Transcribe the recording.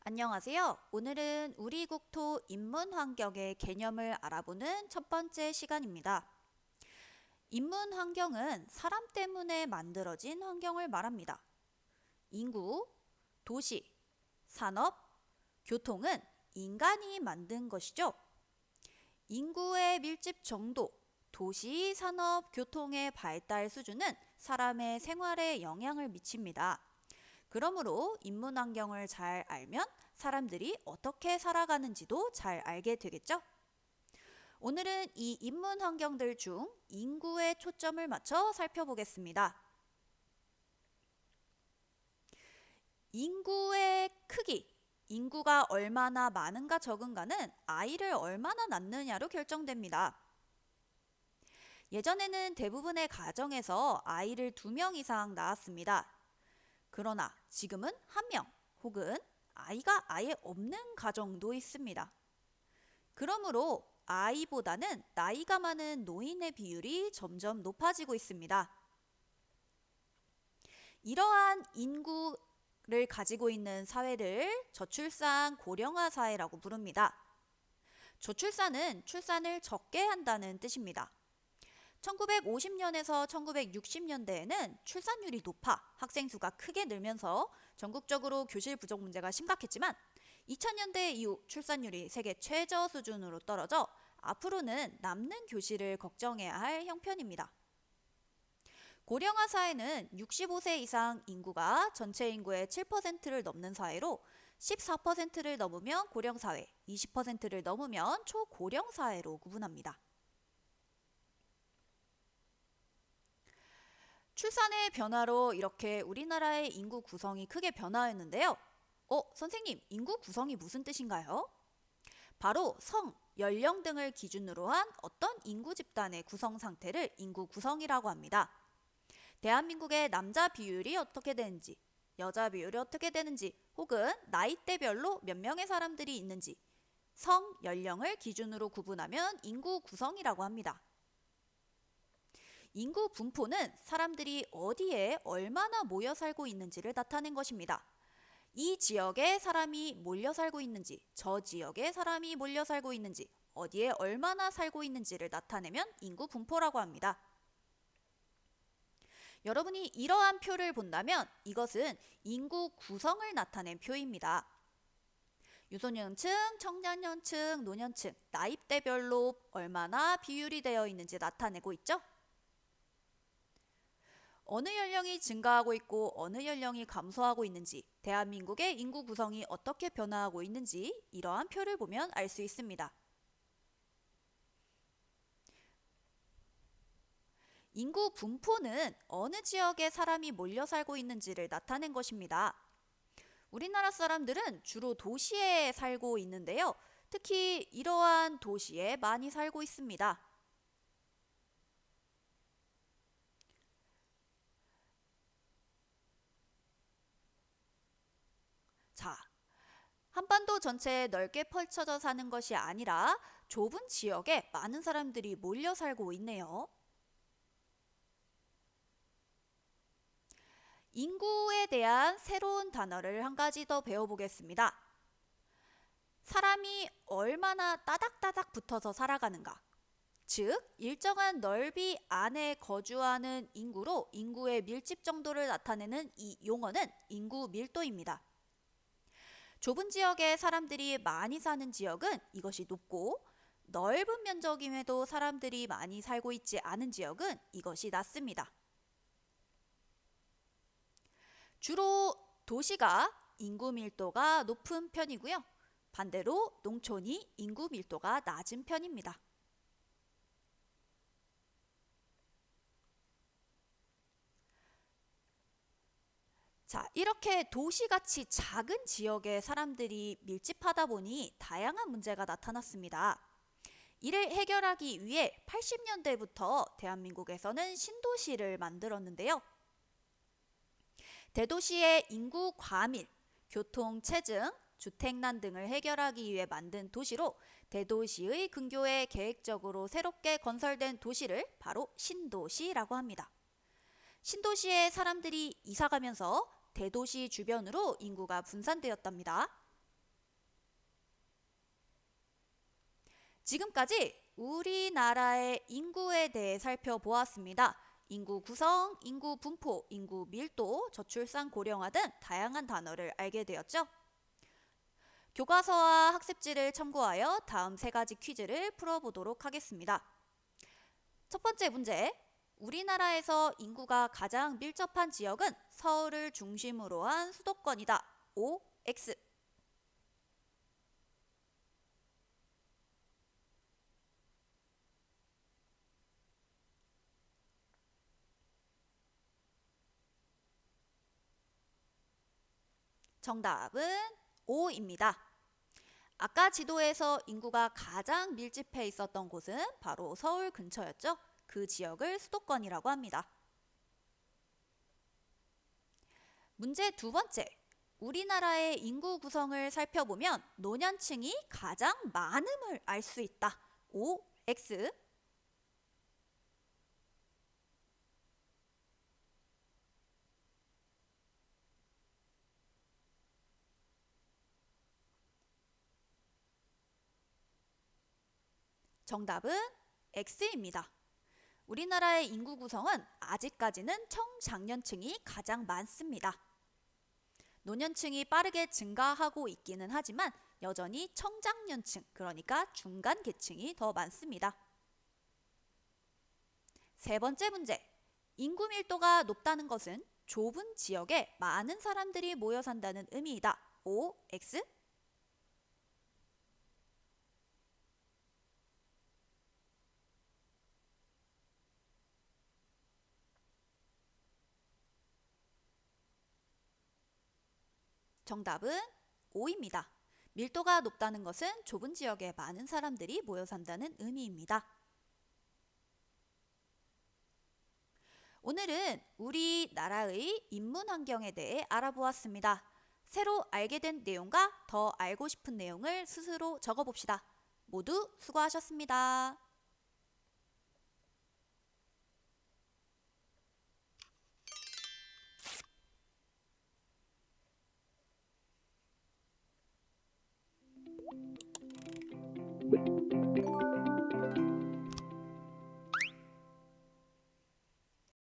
안녕하세요. 오늘은 우리 국토 인문 환경의 개념을 알아보는 첫 번째 시간입니다. 인문 환경은 사람 때문에 만들어진 환경을 말합니다. 인구, 도시, 산업, 교통은 인간이 만든 것이죠. 인구의 밀집 정도, 도시, 산업, 교통의 발달 수준은 사람의 생활에 영향을 미칩니다. 그러므로 인문 환경을 잘 알면 사람들이 어떻게 살아가는지도 잘 알게 되겠죠? 오늘은 이 인문 환경들 중 인구에 초점을 맞춰 살펴보겠습니다. 인구의 크기, 인구가 얼마나 많은가 적은가는 아이를 얼마나 낳느냐로 결정됩니다. 예전에는 대부분의 가정에서 아이를 2명 이상 낳았습니다. 그러나 지금은 1명 혹은 아이가 아예 없는 가정도 있습니다. 그러므로 아이보다는 나이가 많은 노인의 비율이 점점 높아지고 있습니다. 이러한 인구를 가지고 있는 사회를 저출산 고령화 사회라고 부릅니다. 저출산은 출산을 적게 한다는 뜻입니다. 1950년에서 1960년대에는 출산율이 높아 학생 수가 크게 늘면서 전국적으로 교실 부족 문제가 심각했지만 2000년대 이후 출산율이 세계 최저 수준으로 떨어져 앞으로는 남는 교실을 걱정해야 할 형편입니다. 고령화 사회는 65세 이상 인구가 전체 인구의 7%를 넘는 사회로 14%를 넘으면 고령사회, 20%를 넘으면 초고령사회로 구분합니다. 출산의 변화로 이렇게 우리나라의 인구 구성이 크게 변화했는데요. 선생님, 인구 구성이 무슨 뜻인가요? 바로 성, 연령 등을 기준으로 한 어떤 인구 집단의 구성 상태를 인구 구성이라고 합니다. 대한민국의 남자 비율이 어떻게 되는지, 여자 비율이 어떻게 되는지, 혹은 나이대별로 몇 명의 사람들이 있는지, 성, 연령을 기준으로 구분하면 인구 구성이라고 합니다. 인구 분포는 사람들이 어디에 얼마나 모여 살고 있는지를 나타낸 것입니다. 이 지역에 사람이 몰려 살고 있는지, 저 지역에 사람이 몰려 살고 있는지, 어디에 얼마나 살고 있는지를 나타내면 인구 분포라고 합니다. 여러분이 이러한 표를 본다면 이것은 인구 구성을 나타낸 표입니다. 유소년층, 청소년층, 노년층, 나이대별로 얼마나 비율이 되어 있는지 나타내고 있죠? 어느 연령이 증가하고 있고 어느 연령이 감소하고 있는지, 대한민국의 인구 구성이 어떻게 변화하고 있는지 이러한 표를 보면 알 수 있습니다. 인구 분포는 어느 지역에 사람이 몰려 살고 있는지를 나타낸 것입니다. 우리나라 사람들은 주로 도시에 살고 있는데요. 특히 이러한 도시에 많이 살고 있습니다. 자, 한반도 전체에 넓게 펼쳐져 사는 것이 아니라 좁은 지역에 많은 사람들이 몰려 살고 있네요. 인구에 대한 새로운 단어를 한 가지 더 배워보겠습니다. 사람이 얼마나 따닥따닥 붙어서 살아가는가. 즉, 일정한 넓이 안에 거주하는 인구로 인구의 밀집 정도를 나타내는 이 용어는 인구 밀도입니다. 좁은 지역에 사람들이 많이 사는 지역은 이것이 높고, 넓은 면적임에도 사람들이 많이 살고 있지 않은 지역은 이것이 낮습니다. 주로 도시가 인구 밀도가 높은 편이고요. 반대로 농촌이 인구 밀도가 낮은 편입니다. 자, 이렇게 도시같이 작은 지역에 사람들이 밀집하다 보니 다양한 문제가 나타났습니다. 이를 해결하기 위해 80년대부터 대한민국에서는 신도시를 만들었는데요. 대도시의 인구 과밀, 교통 체증, 주택난 등을 해결하기 위해 만든 도시로 대도시의 근교에 계획적으로 새롭게 건설된 도시를 바로 신도시라고 합니다. 신도시에 사람들이 이사가면서 대도시 주변으로 인구가 분산되었답니다. 지금까지 우리나라의 인구에 대해 살펴보았습니다. 인구 구성, 인구 분포, 인구 밀도, 저출산 고령화 등 다양한 단어를 알게 되었죠. 교과서와 학습지를 참고하여 다음 세 가지 퀴즈를 풀어보도록 하겠습니다. 첫 번째 문제, 우리나라에서 인구가 가장 밀접한 지역은 서울을 중심으로 한 수도권이다. O, X. 정답은 O입니다. 아까 지도에서 인구가 가장 밀집해 있었던 곳은 바로 서울 근처였죠. 그 지역을 수도권이라고 합니다. 문제 두 번째. 우리나라의 인구 구성을 살펴보면 노년층이 가장 많음을 알 수 있다. O, X. 정답은 X입니다. 우리나라의 인구 구성은 아직까지는 청장년층이 가장 많습니다. 노년층이 빠르게 증가하고 있기는 하지만 여전히 청장년층, 그러니까 중간 계층이 더 많습니다. 세 번째 문제. 인구 밀도가 높다는 것은 좁은 지역에 많은 사람들이 모여 산다는 의미이다. O, X. 정답은 O입니다. 밀도가 높다는 것은 좁은 지역에 많은 사람들이 모여 산다는 의미입니다. 오늘은 우리나라의 인문 환경에 대해 알아보았습니다. 새로 알게 된 내용과 더 알고 싶은 내용을 스스로 적어봅시다. 모두 수고하셨습니다.